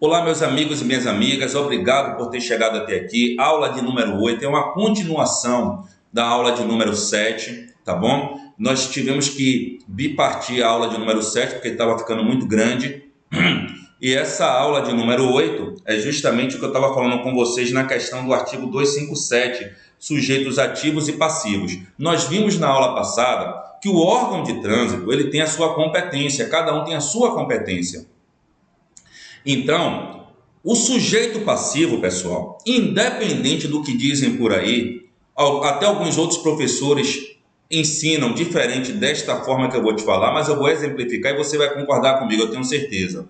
Olá, meus amigos e minhas amigas, obrigado por ter chegado até aqui. Aula de número 8 é uma continuação da aula de número 7, tá bom? Nós tivemos que bipartir a aula de número 7 porque estava ficando muito grande. E essa aula de número 8 é justamente o que eu estava falando com vocês na questão do artigo 257, sujeitos ativos e passivos. Nós vimos na aula passada que o órgão de trânsito ele tem a sua competência, cada um tem a sua competência. Então, o sujeito passivo, pessoal, independente do que dizem por aí, até alguns outros professores ensinam diferente desta forma que eu vou te falar, mas eu vou exemplificar e você vai concordar comigo, eu tenho certeza.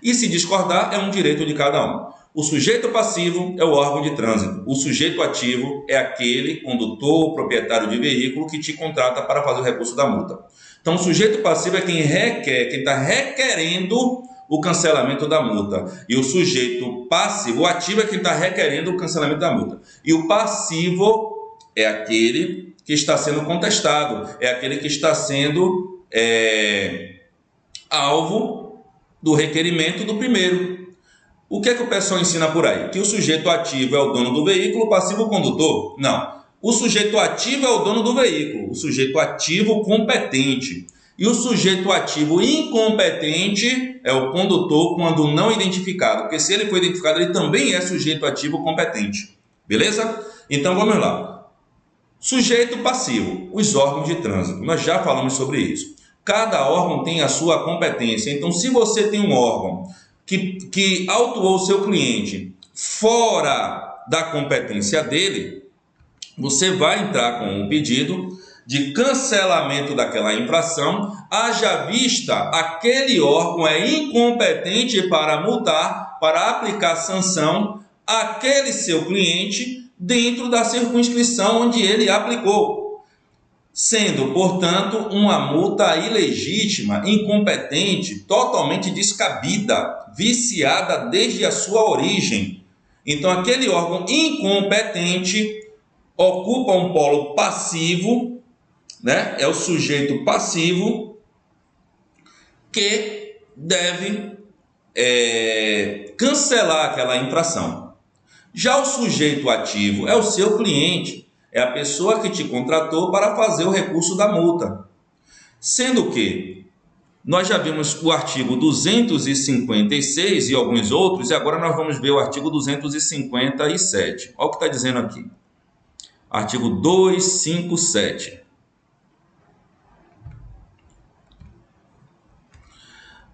E se discordar, é um direito de cada um. O sujeito passivo é o órgão de trânsito. O sujeito ativo é aquele condutor ou proprietário de veículo que te contrata para fazer o recurso da multa. Então, o sujeito passivo é quem requer, quem está requerendo o cancelamento da multa. E o sujeito passivo, o ativo é quem está requerendo o cancelamento da multa. E o passivo é aquele que está sendo contestado, é aquele que está sendo alvo do requerimento do primeiro. O que é que o pessoal ensina por aí? Que o sujeito ativo é o dono do veículo, o passivo o condutor? Não. O sujeito ativo é o dono do veículo, o sujeito ativo competente. E o sujeito ativo incompetente é o condutor quando não identificado, porque se ele for identificado, ele também é sujeito ativo competente. Beleza? Então vamos lá. Sujeito passivo, os órgãos de trânsito. Nós já falamos sobre isso. Cada órgão tem a sua competência. Então, se você tem um órgão que autuou o seu cliente fora da competência dele, você vai entrar com um pedido de cancelamento daquela infração, haja vista aquele órgão é incompetente para multar, para aplicar sanção àquele seu cliente dentro da circunscrição onde ele aplicou, sendo, portanto, uma multa ilegítima, incompetente, totalmente descabida, viciada desde a sua origem. Então, aquele órgão incompetente ocupa um polo passivo, né? É o sujeito passivo que deve cancelar aquela infração. Já o sujeito ativo é o seu cliente, é a pessoa que te contratou para fazer o recurso da multa. Sendo que nós já vimos o artigo 256 e alguns outros, e agora nós vamos ver o artigo 257. Olha o que está dizendo aqui. Artigo 257.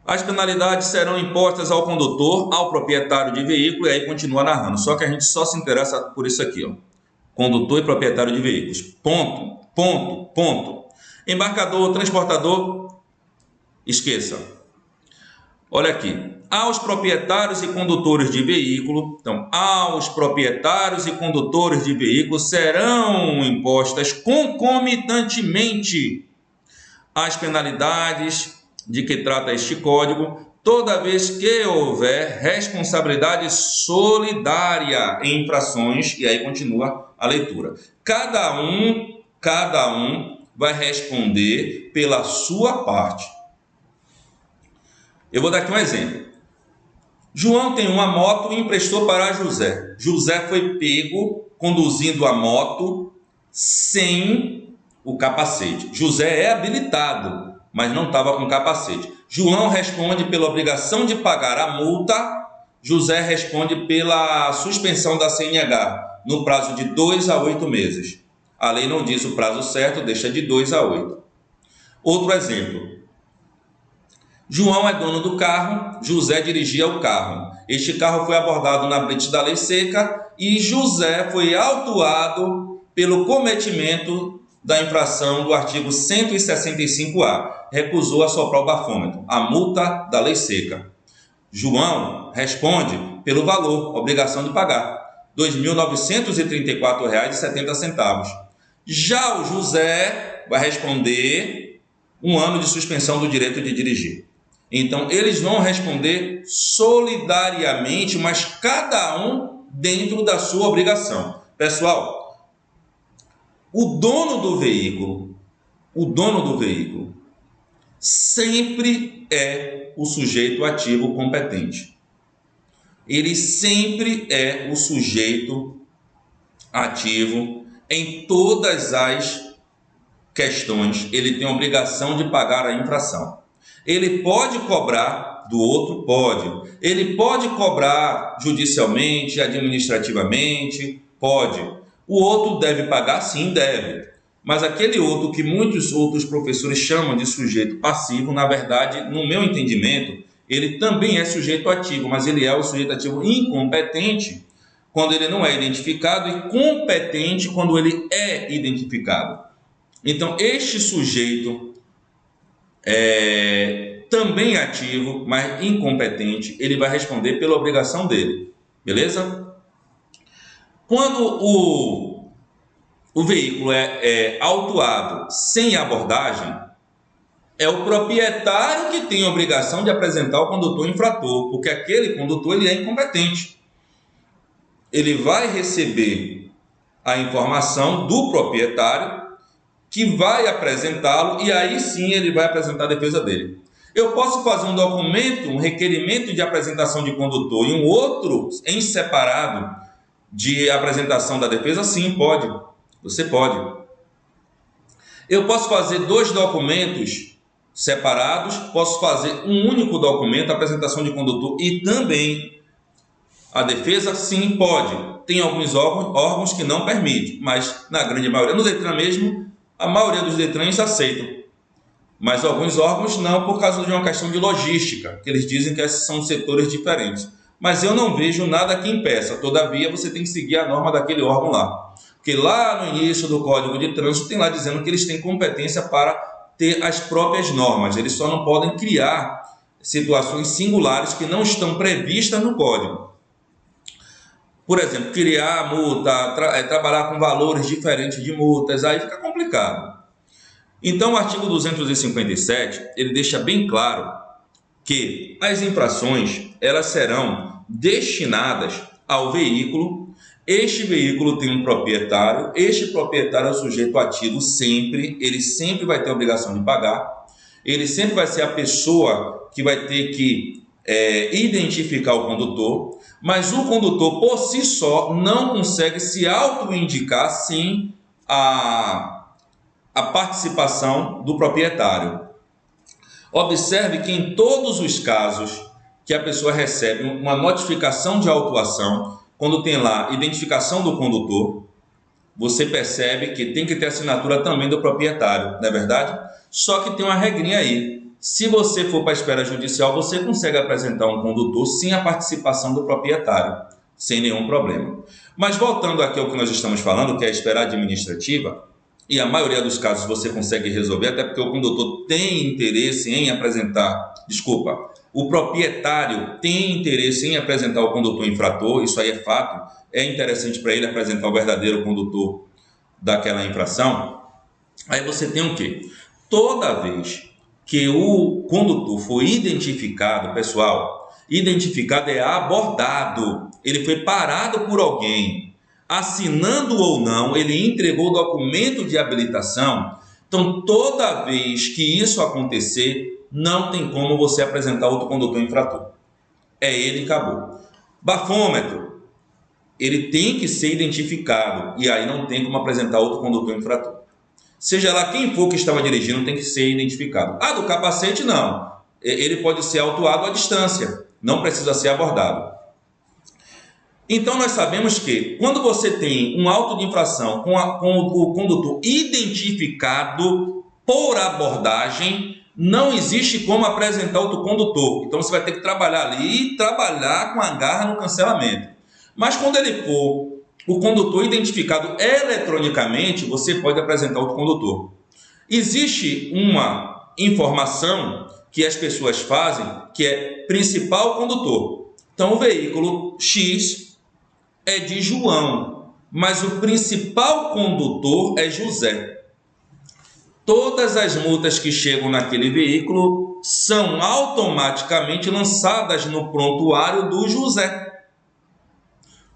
As penalidades serão impostas ao condutor, ao proprietário de veículo, e aí continua narrando. Só que a gente só se interessa por isso aqui, ó. Condutor e proprietário de veículos. Ponto, ponto, ponto. Embarcador, transportador, esqueça. Olha aqui. Aos proprietários e condutores de veículo, então, aos proprietários e condutores de veículo serão impostas concomitantemente as penalidades de que trata este código, toda vez que houver responsabilidade solidária em infrações, e aí continua a leitura. Cada um vai responder pela sua parte. Eu vou dar aqui um exemplo. João tem uma moto e emprestou para José. José foi pego conduzindo a moto sem o capacete. José é habilitado, mas não estava com capacete. João responde pela obrigação de pagar a multa. José responde pela suspensão da CNH no prazo de 2 a 8 meses. A lei não diz o prazo certo, deixa de 2 a 8. Outro exemplo. João é dono do carro, José dirigia o carro. Este carro foi abordado na blitz da lei seca e José foi autuado pelo cometimento da infração do artigo 165A. Recusou assoprar o bafômetro, a multa da lei seca. João responde pelo valor, obrigação de pagar, R$ 2.934,70. Já o José vai responder 1 ano de suspensão do direito de dirigir. Então, eles vão responder solidariamente, mas cada um dentro da sua obrigação. Pessoal, o dono do veículo sempre é o sujeito ativo competente. ele sempre é o sujeito ativo em todas as questões. Ele tem a obrigação de pagar a infração. Ele pode cobrar do outro? Pode. Ele pode cobrar judicialmente, administrativamente? Pode. O outro deve pagar? Sim, deve. Mas aquele outro que muitos outros professores chamam de sujeito passivo, na verdade, no meu entendimento, ele também é sujeito ativo, mas ele é o sujeito ativo incompetente quando ele não é identificado e competente quando ele é identificado. Então, este sujeito também ativo, mas incompetente, ele vai responder pela obrigação dele, beleza? Quando o veículo é autuado sem abordagem, é o proprietário que tem a obrigação de apresentar o condutor infrator, porque aquele condutor ele é incompetente. Ele vai receber a informação do proprietário, que vai apresentá-lo, e aí sim ele vai apresentar a defesa dele. Eu posso fazer um documento, um requerimento de apresentação de condutor e um outro em separado de apresentação da defesa? Sim, pode. Você pode. Eu posso fazer 2 documentos separados, posso fazer um único documento, apresentação de condutor e também a defesa? Sim, pode. Tem alguns órgãos que não permitem, mas na grande maioria, no DETRAN mesmo, a maioria dos DETRANs aceitam. Mas alguns órgãos não, por causa de uma questão de logística, que eles dizem que esses são setores diferentes. Mas eu não vejo nada que impeça. Todavia, você tem que seguir a norma daquele órgão lá. Porque lá no início do Código de Trânsito tem lá dizendo que eles têm competência para ter as próprias normas. Eles só não podem criar situações singulares que não estão previstas no Código. Por exemplo, criar multa, trabalhar com valores diferentes de multas, aí fica complicado. Então, o artigo 257, ele deixa bem claro que as infrações, elas serão destinadas ao veículo. Este veículo tem um proprietário, este proprietário é o sujeito ativo sempre, ele sempre vai ter a obrigação de pagar, ele sempre vai ser a pessoa que vai ter que identificar o condutor, mas o condutor por si só não consegue se auto-indicar sem a participação do proprietário. Observe que em todos os casos que a pessoa recebe uma notificação de autuação, quando tem lá identificação do condutor, você percebe que tem que ter assinatura também do proprietário, não é verdade? Só que tem uma regrinha aí. Se você for para a esfera judicial, você consegue apresentar um condutor sem a participação do proprietário, sem nenhum problema. Mas voltando aqui ao que nós estamos falando, que é a esfera administrativa, e a maioria dos casos você consegue resolver, até porque o condutor tem interesse em apresentar, o proprietário tem interesse em apresentar o condutor infrator, isso aí é fato, é interessante para ele apresentar o verdadeiro condutor daquela infração. Aí você tem o quê? Toda vez que o condutor for identificado, pessoal, identificado é abordado, ele foi parado por alguém, assinando ou não, ele entregou o documento de habilitação. Então, toda vez que isso acontecer, não tem como você apresentar outro condutor infrator. É ele e acabou. Bafômetro, ele tem que ser identificado, e aí não tem como apresentar outro condutor infrator. Seja lá quem for que estava dirigindo, tem que ser identificado. Do capacete, não. Ele pode ser autuado à distância, não precisa ser abordado. Então, nós sabemos que quando você tem um auto de infração com o condutor identificado por abordagem, não existe como apresentar outro condutor. Então, você vai ter que trabalhar ali e trabalhar com a garra no cancelamento. Mas quando ele for o condutor identificado eletronicamente, você pode apresentar outro condutor. Existe uma informação que as pessoas fazem, que é principal condutor. Então, o veículo X é de João, mas o principal condutor é José. Todas as multas que chegam naquele veículo são automaticamente lançadas no prontuário do José.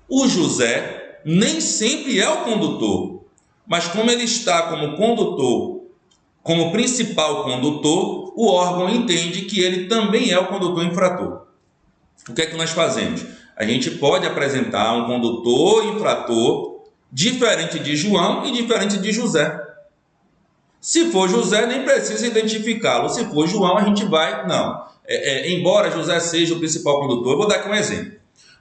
O José nem sempre é o condutor, mas como ele está como condutor, como principal condutor, o órgão entende que ele também é o condutor infrator. o que é que nós fazemos? A gente pode apresentar um condutor infrator diferente de João e diferente de José. Se for José, nem precisa identificá-lo. Se for João, a gente vai... Não. Embora José seja o principal condutor, eu vou dar aqui um exemplo.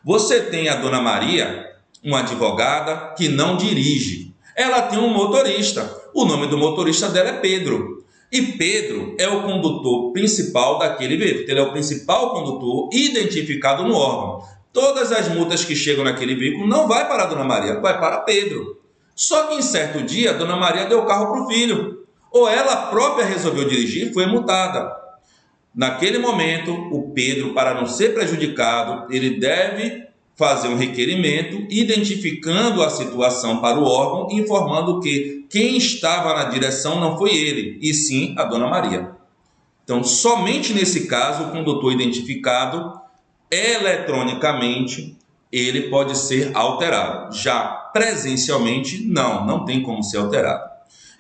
Você tem a Dona Maria, uma advogada que não dirige. Ela tem um motorista. O nome do motorista dela é Pedro. E Pedro é o condutor principal daquele veículo. Ele é o principal condutor identificado no órgão. Todas as multas que chegam naquele veículo não vai para a Dona Maria, vai para Pedro. Só que em certo dia, a Dona Maria deu o carro para o filho. Ou ela própria resolveu dirigir e foi multada. Naquele momento, o Pedro, para não ser prejudicado, ele deve fazer um requerimento identificando a situação para o órgão, informando que quem estava na direção não foi ele, e sim a Dona Maria. Então, somente nesse caso, o condutor identificado eletronicamente, ele pode ser alterado. Já presencialmente, não tem como ser alterado.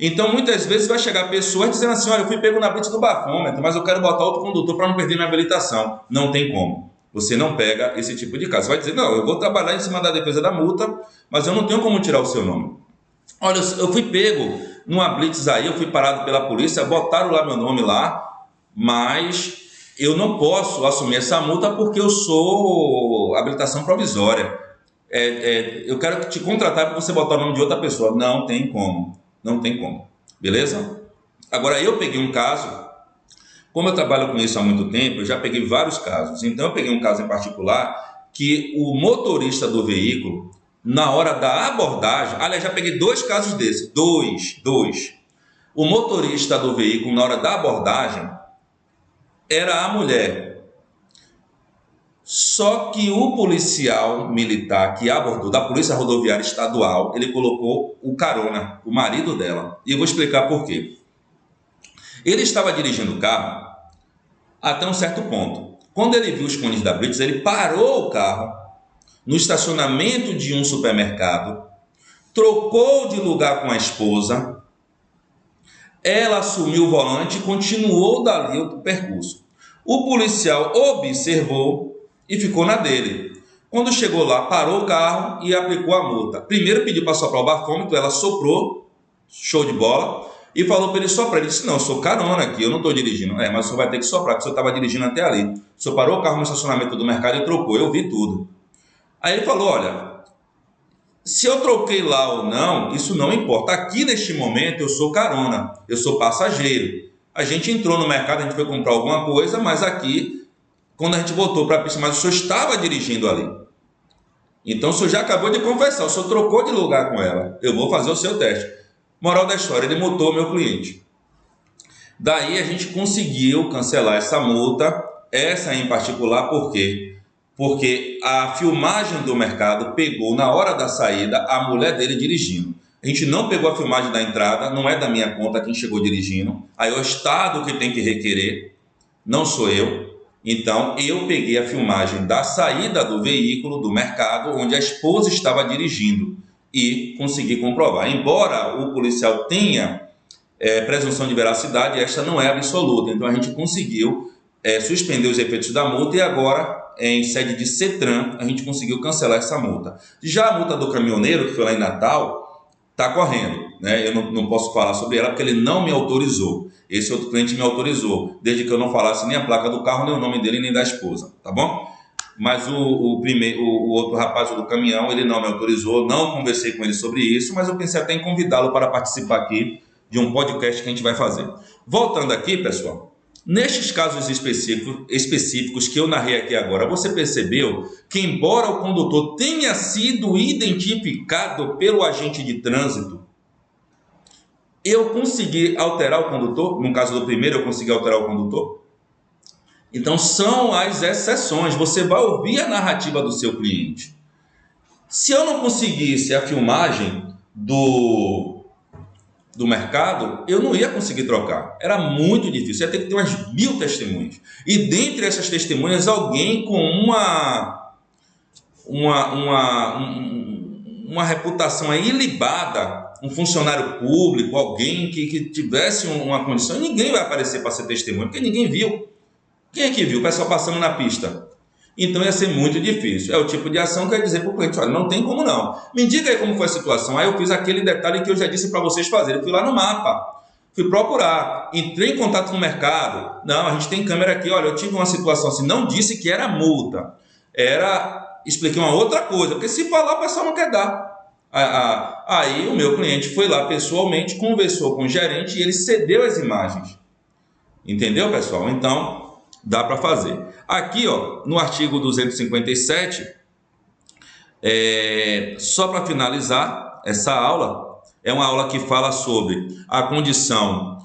Então, muitas vezes vai chegar pessoas dizendo assim, olha, eu fui pego na blitz do bafômetro, mas eu quero botar outro condutor para não perder minha habilitação. Não tem como. Você não pega esse tipo de caso. Você vai dizer, não, eu vou trabalhar em cima da defesa da multa, mas eu não tenho como tirar o seu nome. Olha, eu fui pego numa blitz aí, eu fui parado pela polícia, botaram lá meu nome lá, mas eu não posso assumir essa multa porque eu sou habilitação provisória. Eu quero te contratar para você botar o nome de outra pessoa. Não tem como. Não tem como. Beleza? Agora, eu peguei um caso, como eu trabalho com isso há muito tempo, eu já peguei vários casos. Então, eu peguei um caso em particular que o motorista do veículo, na hora da abordagem... Aliás, já peguei 2 casos desses. Dois. O motorista do veículo, na hora da abordagem, era a mulher. Só que o policial militar que abordou, da Polícia Rodoviária Estadual, ele colocou o carona, o marido dela. E eu vou explicar por quê. Ele estava dirigindo o carro até um certo ponto. Quando ele viu os cones da blitz, ele parou o carro no estacionamento de um supermercado, trocou de lugar com a esposa, ela assumiu o volante e continuou dali o percurso. O policial observou e ficou na dele. Quando chegou lá, parou o carro e aplicou a multa. Primeiro pediu para soprar o bafômetro, ela soprou, show de bola, e falou para ele soprar. Ele disse, não, eu sou carona aqui, eu não estou dirigindo. Mas o senhor vai ter que soprar, porque o senhor estava dirigindo até ali. O senhor parou o carro no estacionamento do mercado e trocou, eu vi tudo. Aí ele falou, olha, se eu troquei lá ou não, isso não importa. Aqui neste momento eu sou carona, eu sou passageiro. A gente entrou no mercado, a gente foi comprar alguma coisa, mas aqui... Quando a gente voltou para a pista, mas o senhor estava dirigindo ali. Então o senhor já acabou de confessar, o senhor trocou de lugar com ela. Eu vou fazer o seu teste. Moral da história, ele multou o meu cliente. Daí a gente conseguiu cancelar essa multa, essa em particular, por quê? Porque a filmagem do mercado pegou na hora da saída a mulher dele dirigindo. A gente não pegou a filmagem da entrada, não é da minha conta quem chegou dirigindo. Aí é o Estado que tem que requerer, não sou eu. Então, eu peguei a filmagem da saída do veículo, do mercado, onde a esposa estava dirigindo e consegui comprovar. Embora o policial tenha presunção de veracidade, esta não é absoluta. Então, a gente conseguiu suspender os efeitos da multa e agora, em sede de CETRAN, a gente conseguiu cancelar essa multa. Já a multa do caminhoneiro, que foi lá em Natal, está correndo. Né? Eu não posso falar sobre ela porque ele não me autorizou. Esse outro cliente me autorizou, desde que eu não falasse nem a placa do carro, nem o nome dele, nem da esposa, tá bom? Mas o outro rapaz do caminhão, ele não me autorizou, não conversei com ele sobre isso, mas eu pensei até em convidá-lo para participar aqui de um podcast que a gente vai fazer. Voltando aqui, pessoal, nestes casos específicos que eu narrei aqui agora, você percebeu que, embora o condutor tenha sido identificado pelo agente de trânsito, eu consegui alterar o condutor? No caso do primeiro, eu consegui alterar o condutor? Então, são as exceções. Você vai ouvir a narrativa do seu cliente. Se eu não conseguisse a filmagem do mercado, eu não ia conseguir trocar. Era muito difícil. Ia ter que ter umas 1000 testemunhas. E dentre essas testemunhas, alguém com uma reputação aí ilibada, um funcionário público, alguém que tivesse uma condição, ninguém vai aparecer para ser testemunha, porque ninguém viu. Quem é que viu? O pessoal passando na pista. Então ia ser muito difícil. É o tipo de ação que eu ia dizer para o cliente, olha, não tem como não. Me diga aí como foi a situação. Aí eu fiz aquele detalhe que eu já disse para vocês fazerem. Eu fui lá no mapa, fui procurar, entrei em contato com o mercado. Não, a gente tem câmera aqui, olha, eu tive uma situação assim, não disse que era multa. Expliquei uma outra coisa, porque se falar, o pessoal não quer dar. Aí o meu cliente foi lá pessoalmente, conversou com o gerente e ele cedeu as imagens. Entendeu, pessoal? Então, dá para fazer. Aqui, ó, no artigo 257, só para finalizar essa aula, é uma aula que fala sobre a condição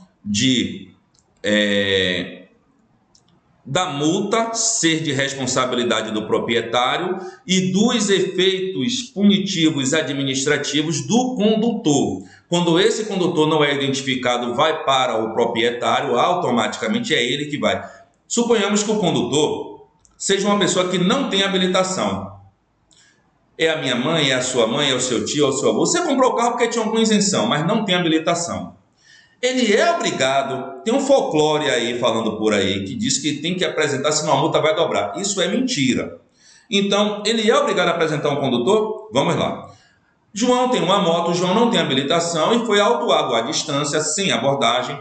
da multa ser de responsabilidade do proprietário e dos efeitos punitivos administrativos do condutor. Quando esse condutor não é identificado, vai para o proprietário, automaticamente é ele que vai. Suponhamos que o condutor seja uma pessoa que não tem habilitação. É a minha mãe, é a sua mãe, é o seu tio, é o seu avô. Você comprou o carro porque tinha alguma isenção, mas não tem habilitação. Ele é obrigado, tem um folclore aí falando por aí, que diz que tem que apresentar, senão a multa vai dobrar. Isso é mentira. Então, ele é obrigado a apresentar um condutor? Vamos lá. João tem uma moto, João não tem habilitação e foi autuado à distância, sem abordagem,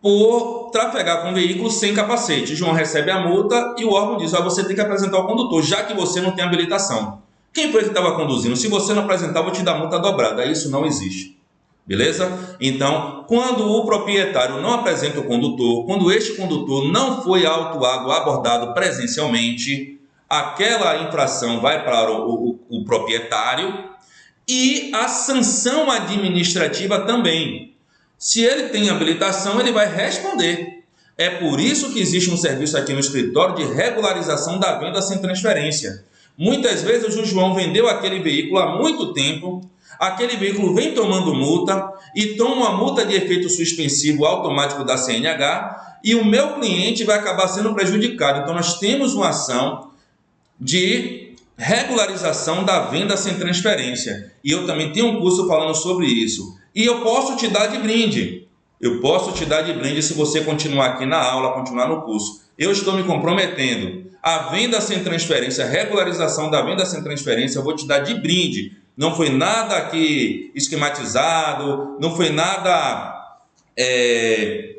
por trafegar com um veículo sem capacete. João recebe a multa e o órgão diz, você tem que apresentar o condutor, já que você não tem habilitação. Quem foi que estava conduzindo? Se você não apresentar, eu vou te dar multa dobrada. Isso não existe. Beleza? Então, quando o proprietário não apresenta o condutor, quando este condutor não foi autuado, abordado presencialmente, aquela infração vai para o proprietário e a sanção administrativa também. Se ele tem habilitação, ele vai responder. É por isso que existe um serviço aqui no escritório de regularização da venda sem transferência. Muitas vezes o João vendeu aquele veículo há muito tempo, aquele veículo vem tomando multa e toma uma multa de efeito suspensivo automático da CNH e o meu cliente vai acabar sendo prejudicado. Então, nós temos uma ação de regularização da venda sem transferência. E eu também tenho um curso falando sobre isso. E eu posso te dar de brinde. Eu posso te dar de brinde se você continuar aqui na aula, continuar no curso. Eu estou me comprometendo. A venda sem transferência, a regularização da venda sem transferência, eu vou te dar de brinde. Não foi nada aqui esquematizado, não foi nada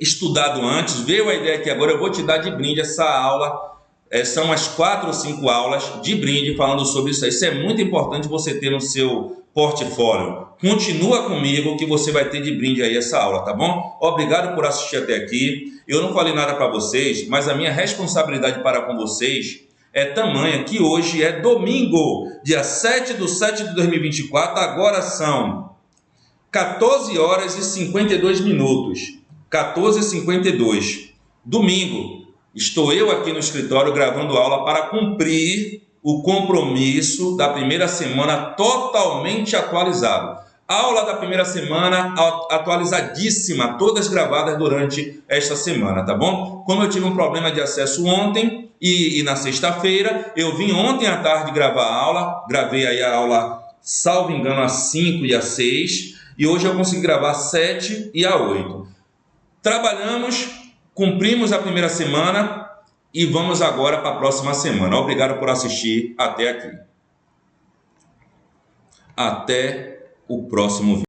estudado antes. Veio a ideia que agora eu vou te dar de brinde essa aula. São as 4 ou 5 aulas de brinde falando sobre isso aí. Isso é muito importante você ter no seu portfólio. Continua comigo que você vai ter de brinde aí essa aula, tá bom? Obrigado por assistir até aqui. Eu não falei nada para vocês, mas a minha responsabilidade para com vocês é tamanha que hoje é domingo, dia 7/7/2024, agora são 14 horas e 52 minutos. 14h52. Domingo. Estou eu aqui no escritório gravando aula para cumprir o compromisso da primeira semana totalmente atualizado. Aula da primeira semana atualizadíssima, todas gravadas durante esta semana, tá bom? Como eu tive um problema de acesso ontem e na sexta-feira, eu vim ontem à tarde gravar a aula, gravei aí a aula, salvo engano, às 5 e às 6, e hoje eu consegui gravar às 7 e às 8. Trabalhamos, cumprimos a primeira semana e vamos agora para a próxima semana. Obrigado por assistir até aqui. Até o próximo vídeo.